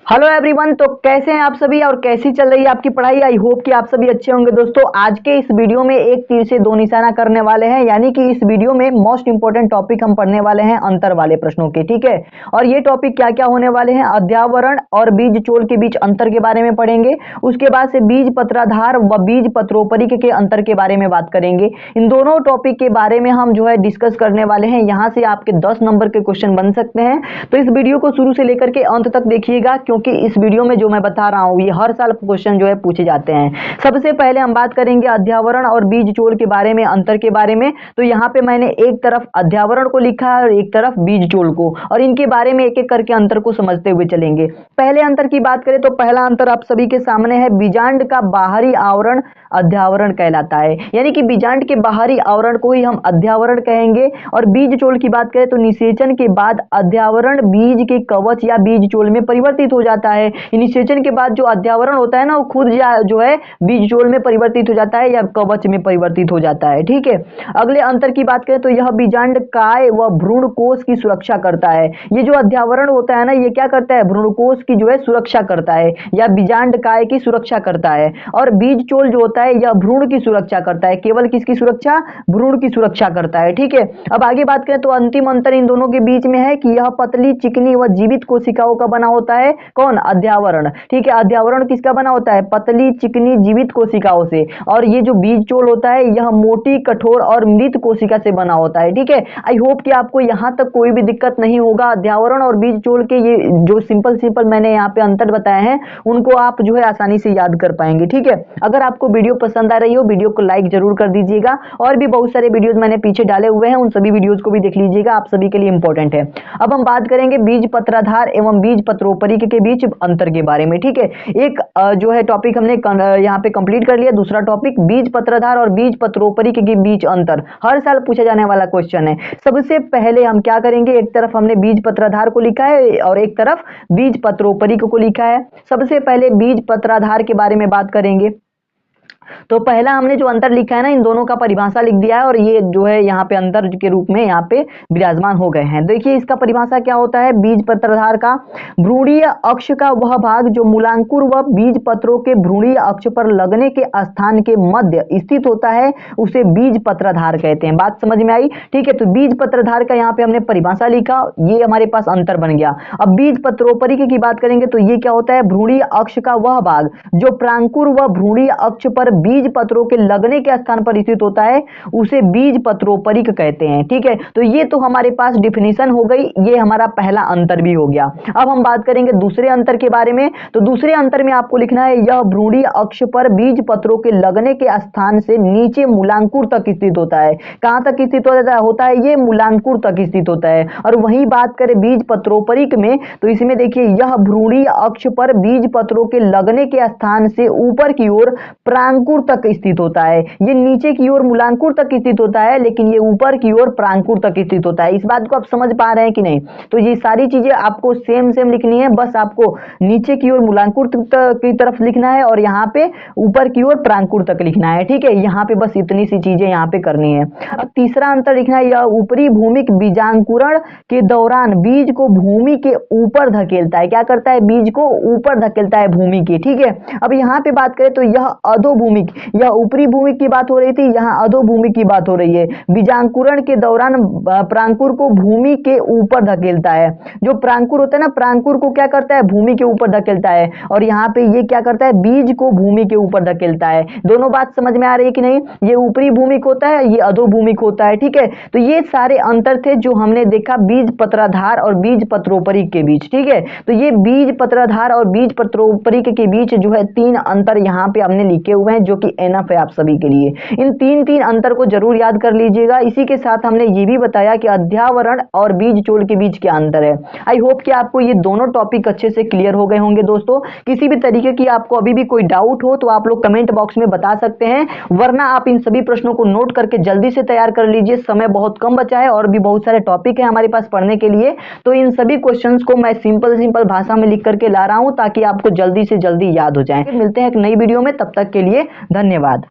Hello everyone. तो कैसे हैं आप सभी और कैसी चल रही है आपकी पढ़ाई। आई होप कि आप सभी अच्छे होंगे। दोस्तों आज के इस वीडियो में एक तीर से दो निशाना करने वाले हैं, यानी कि इस वीडियो में मोस्ट इंपोर्टेंट टॉपिक हम पढ़ने वाले हैं अंतर वाले प्रश्नों के। ठीक है, और ये टॉपिक क्या क्या होने वाले हैं, अध्यावरण और बीज चोल के बीच अंतर के बारे में पढ़ेंगे। उसके बाद से बीज पत्राधार व बीज पत्रोपरिक के अंतर के बारे में बात करेंगे। इन दोनों टॉपिक के बारे में हम जो है डिस्कस करने वाले हैं। यहाँ से आपके 10 नंबर के क्वेश्चन बन सकते हैं, तो इस वीडियो को शुरू से लेकर के अंत तक देखिएगा, क्योंकि इस वीडियो में जो मैं बता रहा हूं ये हर साल क्वेश्चन जो है पूछे जाते हैं। सबसे पहले हम बात करेंगे अध्यावरण और बीज चोल के बारे में, अंतर के बारे में। तो यहाँ पे मैंने एक तरफ अध्यावरण को लिखा है और एक तरफ बीज चोल को, और इनके बारे में एक एक करके अंतर को समझते हुए चलेंगे। पहले अंतर की बात करें तो पहला अंतर आप सभी के सामने है, बीजांड का बाहरी आवरण अध्यावरण कहलाता है, यानी कि बीजांड के बाहरी आवरण को ही हम अध्यावरण कहेंगे। और बीज चोल की बात करें तो निषेचन के बाद अध्यावरण बीज के कवच या बीज चोल में परिवर्तित हो जाता है। निषेचन के बाद जो अध्यावरण होता है ना, वो खुद जो है बीज चोल में परिवर्तित हो जाता है या कवच में परिवर्तित हो जाता है। ठीक है, अगले अंतर की बात करें तो यह बीजांड काय व भ्रूण कोश की सुरक्षा करता है। ये जो अध्यावरण होता है ना, ये क्या करता है, भ्रूण कोश की जो है सुरक्षा करता है या बीजांड काय की सुरक्षा करता है। और बीज चोल जो होता है यह भ्रूण की सुरक्षा करता है। केवल किसकी सुरक्षा, भ्रूण की सुरक्षा करता है। ठीक है, अब आगे बात करें तो अंतिम अंतर इन दोनों के बीच में है कि यह पतली चिकनी व जीवित कोशिकाओं का बना होता है। कौन, अध्यावरण। ठीक है, अध्यावरण किसका बना होता है, पतली चिकनी जीवित कोशिकाओं से। और ये जो बीज चोल होता है यह मोटी कठोर और मृत कोशिका से बना होता है। ठीक है, आई होप कि आपको यहां तक कोई भी दिक्कत नहीं होगा। अध्यावरण और बीज चोल के ये जो सिंपल मैंने यहाँ पे अंतर बताए हैं उनको आप जो है आसानी से याद कर पाएंगे। ठीक है, अगर आपको वीडियो पसंद आ रही हो वीडियो को लाइक जरूर कर दीजिएगा, और भी बहुत सारे वीडियोस मैंने पीछे डाले हुए हैं, उन सभी वीडियोस को भी देख लीजिएगा, आप सभी के लिए इंपॉर्टेंट है। अब हम बात करेंगे बीज पत्राधार एवं बीज पत्रोपरिक के बीच अंतर के बारे में। ठीक है, एक जो है टॉपिक हमने यहाँ पे कंप्लीट कर लिया। दूसरा टॉपिक बीज पत्राधार और बीज पत्रोपरिक के बीच अंतर, हर साल पूछा जाने वाला क्वेश्चन है। सबसे पहले हम क्या करेंगे, एक तरफ हमने बीज पत्राधार को लिखा है और एक तरफ बीज पत्रोपरिक को लिखा है। सबसे पहले बीज पत्राधार के बारे में बात करेंगे। तो पहला हमने जो अंतर लिखा है ना, इन दोनों का परिभाषा लिख दिया है, और ये जो है यहाँ पे अंतर के रूप में यहाँ पे विराजमान हो गए हैं। देखिए इसका परिभाषा क्या होता है, बीज पत्राधार का भ्रूणीय अक्ष का वह भाग जो मूलांकुर व बीज पत्रों के भ्रूणीय अक्ष पर लगने के स्थान के मध्य स्थित होता है, उसे बीज पत्राधार कहते हैं। बात समझ में आई। ठीक है, तो बीज पत्राधार का यहाँ पे हमने परिभाषा लिखा, ये हमारे पास अंतर बन गया। अब बीज पत्रोपरिक की बात करेंगे तो ये क्या होता है, भ्रूणीय अक्ष का वह भाग जो प्रांकुर व भ्रूणीय अक्ष पर बीज पत्रों के लगने के स्थान पर स्थित होता है, उसे बीज पत्रोपरिक कहते हैं। ठीक है, तो ये तो हमारे पास डिफिनीशन हो गई, ये हमारा पहला अंतर भी हो गया। अब हम बात करेंगे दूसरे अंतर के बारे में। तो दूसरे अंतर में आपको लिखना है, यह भ्रूणीय अक्ष पर बीज पत्रों के लगने के स्थान से नीचे मूलांकुर तक स्थित होता है। कहां तक स्थित होता है, ये मूलांकुर तक स्थित होता है। और वही बात करें बीज पत्रोपरिक में, तो इसमें देखिए यह भ्रूणीय अक्ष पर बीज पत्रों के लगने के स्थान से ऊपर की ओर प्रांकुर तक स्थित होता है। ये नीचे की ओर मूलांकुर तक स्थित होता है, लेकिन ये ऊपर की ओर प्रांकुर तक स्थित होता है। इस बात को आप समझ पा रहे हैं कि नहीं। तो ये सारी चीजें आपको सेम लिखनी है, बस आपको नीचे की ओर मूलांकुर की तरफ लिखना है और यहाँ पे ऊपर की ओर प्रांकुर तक लिखना है। ठीक है, यहाँ पे बस इतनी सी चीजें यहाँ पे करनी है। अब तीसरा अंतर लिखना है, यह ऊपरी भूमिक बीजांकुरण के दौरान बीज को भूमि के ऊपर धकेलता है। क्या करता है, बीज को ऊपर धकेलता है भूमि के। ठीक है, अब यहाँ पे बात करें तो यह अधोभूमिक, यह ऊपरी भूमिक की बात हो रही थी, यहाँ अधोभूमिक की बात हो रही है। बीजांकुरण के दौरान प्रांकुर को भूमि के ऊपर धकेलता है। जो प्रांकुर होता है ना, प्रांकुर को क्या करता है, भूमि के ऊपर धकेलता है, और यहाँ पे ये क्या करता है, बीज को भूमि के ऊपर धकेलता है। दोनों बात समझ में आ रही है कि नहीं। ये ऊपरी भूमिक होता है, ये अधोभूमिक होता है। ठीक है, तो ये सारे अंतर थे जो हमने देखा बीज पत्राधार और बीज पत्रोपरिक के बीच। ठीक है, तो ये बीज पत्राधार और बीज पत्रोपरिक के बीच जो है 3 अंतर यहाँ पे हमने लिखे हुए हैं, जो कि एनफ है आप सभी के लिए। इन तीन अंतर को जरूर याद कर लीजिएगा। इसी के साथ हमने ये भी बताया कि अध्यावरण और बीज चोल के बीच क्या अंतर है। आई होप कि आपको ये दोनों टॉपिक अच्छे से क्लियर हो गए होंगे। दोस्तों किसी भी तरीके की आपको अभी भी कोई डाउट हो तो आप लोग कमेंट बॉक्स में बता सकते हैं, वरना आप इन सभी प्रश्नों को नोट करके जल्दी से तैयार कर लीजिए। समय बहुत कम बचा है और भी बहुत सारे टॉपिक है हमारे पास पढ़ने के लिए, तो इन सभी क्वेश्चंस को मैं सिंपल भाषा में लिख करके ला रहा हूं ताकि आपको जल्दी से जल्दी याद हो जाए। मिलते हैं एक नई वीडियो में, तब तक के लिए धन्यवाद।